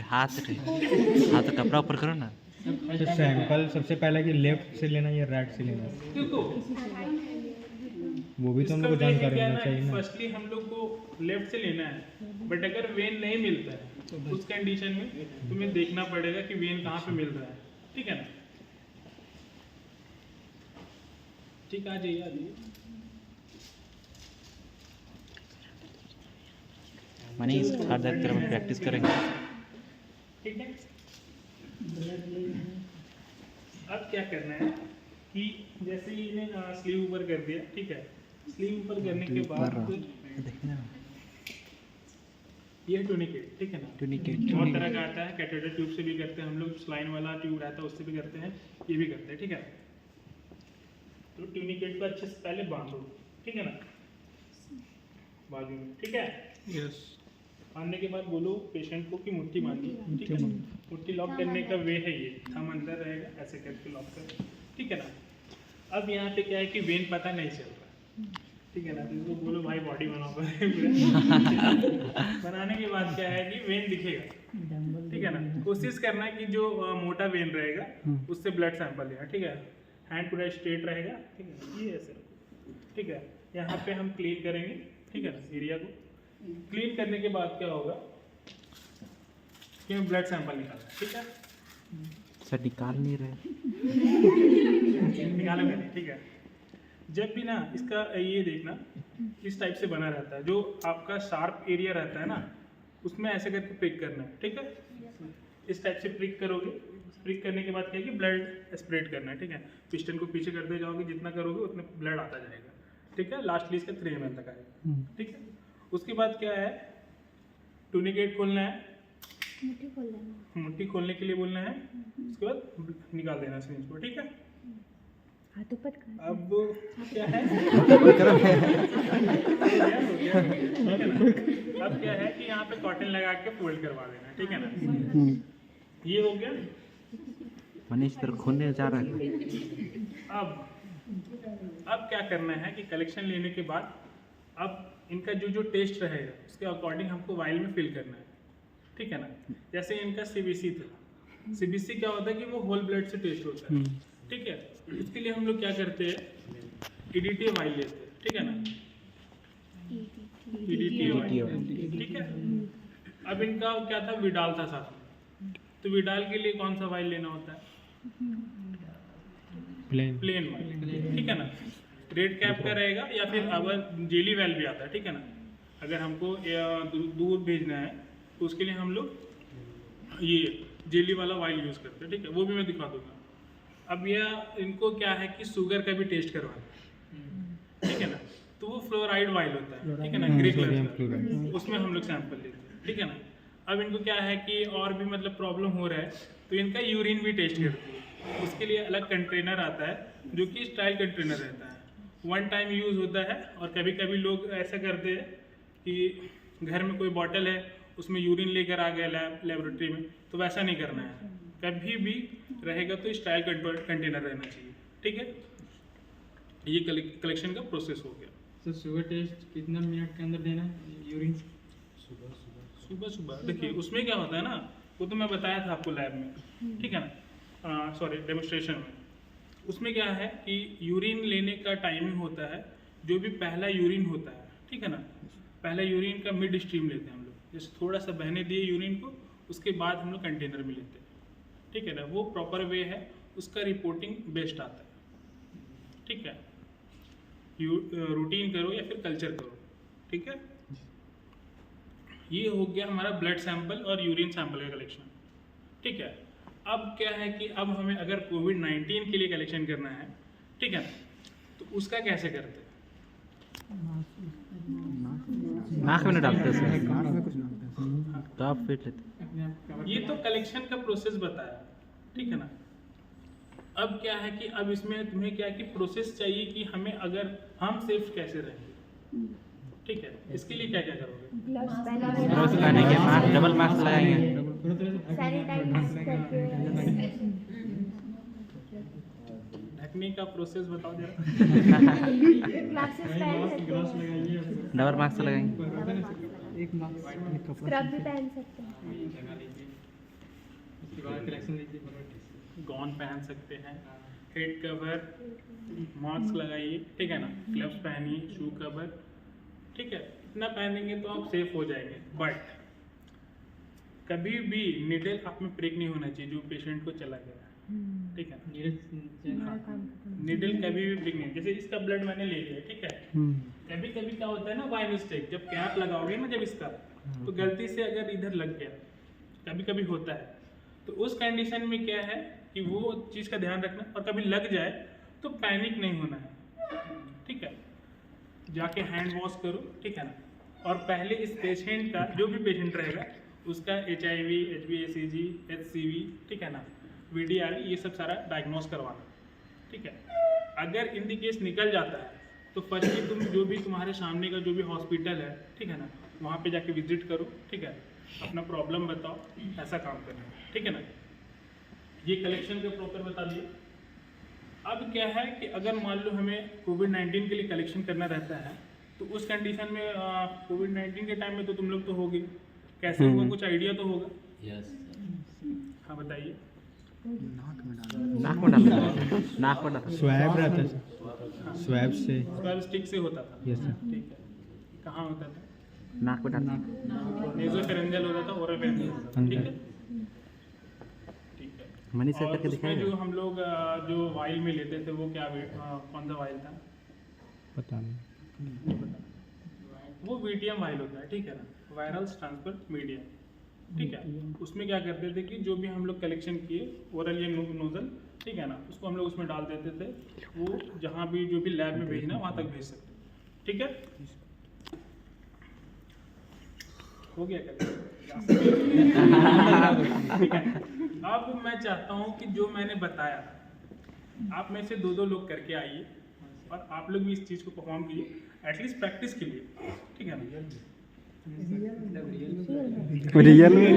हाथ हाथ कपड़ा ऊपर करो ना। तो सैंपल सबसे पहले कि लेफ्ट से लेना या राइट से लेना, वो भी तो हम लोग को जानकारी होना चाहिए ना। फर्स्टली हम लोग को लेफ्ट से लेना है, बट अगर वेन नहीं मिलता है उस कंडीशन में तुम्हें देखना पड़ेगा कि वेन कहाँ पे मिल रहा है। ठीक है ना, ठीक, आ जाइए आ जाइए। माने इस फर्दर तरफ में प्रैक्टिस करेंगे। ठीक है, अब क्या करना है कि जैसे ही इन्हें स्लीव ऊपर कर दिया, ठीक है, स्लीव ऊपर करने के बाद ये टूनिकेट, ठीक है ना, बहुत तरह का आता है। कैथेटर ट्यूब से भी करते हैं हम लोग, स्लाइन वाला ट्यूब रहता है उससे भी करते हैं, ये भी करते हैं। ठीक है, तो टूनिकेट को अच्छे से पहले बांधो, ठीक है ना, बाजू में। ठीक है, यस। बांधने के बाद बोलो पेशेंट को कि मुट्ठी बांधिए। ठीक है, मुट्ठी लॉक करने का वे है ये, थंब अंदर रहेगा, ऐसे करके लॉक कर। ठीक है ना, अब यहाँ पे क्या है कि वेन पता नहीं चल रहा। ठीक है ना, तो इसको बोलो भाई बॉडी बनाओ। बनाने के बाद क्या है कि वेन दिखेगा। ठीक है ना, कोशिश करना है कि जो मोटा वेन रहेगा उससे ब्लड सैंपल लेना। ठीक है, हैंड पूरा स्ट्रेट रहेगा। ठीक है, ये ऐसे रखो। ठीक है, यहाँ पे हम क्लीन करेंगे। ठीक है ना, एरिया को क्लीन करने के बाद क्या होगा कि हम ब्लड सैंपल निकालना है। ठीक है, सर निकाल नहीं रहे, निकालोगे नहीं। ठीक है, जब भी ना इसका ये देखना इस टाइप से बना रहता है, जो आपका शार्प एरिया रहता है ना उसमें ऐसे करके प्रिक करना है। ठीक है, इस टाइप से प्रिक करोगे। प्रिक करने के बाद क्या है कि ब्लड स्प्रेड करना है। ठीक है, पिस्टन को पीछे करते जाओगे, जितना करोगे उतना ब्लड आता जाएगा। ठीक है, लास्टली इसका 3 ml तक आएगा। ठीक है, उसके बाद क्या है, टूनिकेट खोलना है, मुट्ठी खोलने के लिए बोलना है। उसके बाद निकाल देना सिरिंज को। ठीक है, अब क्या है अब क्या है कि यहाँ पे कॉटन लगा के फोल्ड करवा देना। ठीक है ना, ये हो गया। मनीष तरफ खोलने जा रहा है। अब क्या करना है कि कलेक्शन लेने के बाद अब इनका जो टेस्ट रहेगा उसके अकॉर्डिंग हमको वाइल में फिल करना है। ठीक है ना, जैसे इनका सीबीसी था। सीबीसी क्या होता है कि वो होल ब्लड से टेस्ट होता है। ठीक है, इसके लिए हम लोग क्या करते हैं, ईडीटी वाइल लेते हैं। ठीक है ना, ईडीटी वाइल। ठीक है, अब इनका क्या था, विडाल था साथ में। तो विडाल के लिए कौन सा वाइल लेना होता है, प्लेन वाइल। ठीक है ना, रेड कैप का रहेगा या फिर अगर जेली वाइल भी आता है। ठीक है ना, अगर हमको दूध भेजना है तो उसके लिए हम लोग ये जेली वाला वाइल यूज़ करते हैं। ठीक है, वो भी मैं दिखा दूंगा। अब यह इनको क्या है कि शुगर का भी टेस्ट करवाना है। ठीक है ना, तो वो फ्लोराइड वाइल होता है। ठीक है ना, ग्रे कलर का, उसमें हम लोग सैंपल लेते हैं। ठीक है ना, अब इनको क्या है कि और भी मतलब प्रॉब्लम हो रहा है तो इनका यूरिन भी टेस्ट करती है। उसके लिए अलग कंटेनर आता है जो कि स्टाइल कंटेनर रहता है, 1 टाइम यूज़ होता है। और कभी कभी लोग ऐसा करते हैं कि घर में कोई बॉटल है उसमें यूरिन लेकर आ गया लेबोरेटरी में, तो वैसा नहीं करना है। कभी भी रहेगा तो स्टाइल कंटेनर रहना चाहिए। ठीक है, ये कलेक्शन का प्रोसेस हो गया। तो शुगर टेस्ट कितना मिनट के अंदर देना है यूरिन? सुबह देखिए उसमें क्या होता है ना, वो तो मैं बताया था आपको लैब में। ठीक है ना, सॉरी डेमोस्ट्रेशन में। उसमें क्या है कि यूरिन लेने का टाइमिंग होता है, जो भी पहला यूरिन होता है। ठीक है ना, पहला यूरिन का मिड स्ट्रीम लेते हैं हम लोग, जैसे थोड़ा सा बहने दिए यूरिन को, उसके बाद हम लोग कंटेनर में लेते हैं। ठीक है ना, वो प्रॉपर वे है, उसका रिपोर्टिंग बेस्ट आता है। ठीक है, रूटीन करो या फिर कल्चर करो। ठीक है, ये हो गया हमारा ब्लड सैंपल और यूरिन सैंपल का कलेक्शन। ठीक है, अब क्या है कि अब हमें अगर कोविड-19 के लिए कलेक्शन करना है, ठीक है, तो उसका कैसे करते हैं? नाक में डालते हैं तो आप फिट लेते। ये तो कलेक्शन का प्रोसेस बताया। ठीक है ना, अब क्या है कि अब इसमें तुम्हें क्या है कि प्रोसेस चाहिए कि हमें अगर हम सेफ कैसे रहेंगे। ठीक है, इसके लिए क्या क्या करोगे? ग्लव्स पहनेंगे, मास्क, डबल मास्क लगाएंगे। ढकने का प्रोसेस बताओ जरा। डबल मास्क लगाएंगे। स्क्रब भी पहन सकते हैं। गॉन पहन सकते हैं, हेड कवर, मास्क लगाइए, ठीक है ना, ग्लव्स पहनिए, शू कवर, ठीक है। इतना पहनेंगे तो आप सेफ हो जाएंगे। बट कभी भी निडल आप में प्रिक नहीं होना चाहिए जो पेशेंट को चला गया, ठीक है। निडल कभी भी प्रिक नहीं, जैसे इसका ब्लड मैंने ले लिया, ठीक है। कभी कभी क्या होता है ना, बाय मिस्टेक जब कैप लगाओगे ना, जब इसका तो गलती से अगर इधर लग गया, कभी कभी होता है, तो उस कंडीशन में क्या है कि वो चीज़ का ध्यान रखना, और कभी लग जाए तो पैनिक नहीं होना है, ठीक है। जाके हैंड वॉश करो, ठीक है ना। और पहले इस पेशेंट का, जो भी पेशेंट रहेगा उसका HIV, HbA-1c, HCV, ठीक है ना, VDR, ये सब सारा डायग्नोस करवाना, ठीक है। अगर इन दी केस निकल जाता है तो फर्स्टली तुम जो भी तुम्हारे सामने का जो भी हॉस्पिटल है, ठीक है ना, वहाँ पे जाके विजिट करो, ठीक है, अपना प्रॉब्लम बताओ, ऐसा काम करना, ठीक है ना। ये कलेक्शन का प्रॉपर बता दिए। अब क्या है कि अगर मान लो हमें कोविड-19 के लिए कलेक्शन करना रहता है, तो उस कंडीशन में कोविड-19 के टाइम में तो तुम लोग तो होगे, कैसे होगा कुछ आइडिया तो होगा। हाँ बताइए। नाक में डालते नाक में डालते स्वैब रहता है, स्वैब से, स्वैब स्टिक से होता था, यस सर। ठीक है। कहाँ होता था? नाक में डालते नेज़ोफेरेंजियल होता था, ओरोफेरेंजियल होता था, ठीक है, ठीक है। मनी से और करके उसमें दिखाएगा। जो हम लोग जो वाइल में लेते थे वो क्या कौन सा वाइल था? पता नहीं। नहीं पता। वो VTM वाइल होता है, ठीक है ना, वायरल ट्रांसफर मीडियम, ठीक है। उसमें क्या करते थे कि जो भी हम लोग कलेक्शन किए ओरल या नोजल, ठीक है ना, उसको हम लोग उसमें डाल देते थे, वो जहाँ भी जो भी लैब में भेजना वहाँ तक भेज सकते, ठीक है। हो गया ठीक है। अब मैं चाहता हूँ कि जो मैंने बताया आप में से 2-2 लोग करके आइए, और आप लोग भी इस चीज़ को परफॉर्म कीजिए, एटलीस्ट प्रैक्टिस के लिए, ठीक है ना। रियल में